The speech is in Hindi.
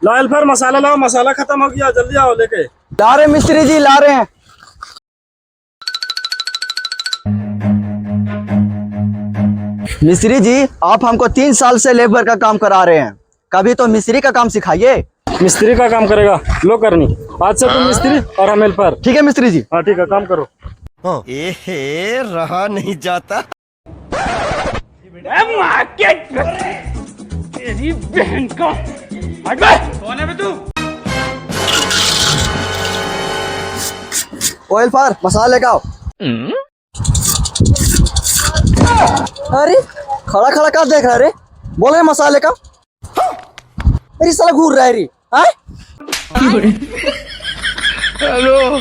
लो हेल्पर मसाला लाओ, मसाला खत्म हो गया, जल्दी आओ लेके। ला रहे हैं मिस्त्री जी, ला रहे हैं। मिस्त्री जी, आप हमको 3 साल से लेबर का काम करा रहे हैं, कभी तो मिस्त्री का काम सिखाइए। मिस्त्री का काम करेगा, लो करनी। आज से तुम मिस्त्री और हम हेल्पर। ठीक है मिस्त्री जी। हाँ ठीक है, काम करो। एहे, रहा नहीं जाता। तेरी बहन का कौन है बे तू? ऑयल फार मसाले का। अरे खड़ा खड़ा क्या देख रहा है रे? बोल रहे मसाले का। अरे साला घूर रहा है रे। हाँ? हेलो।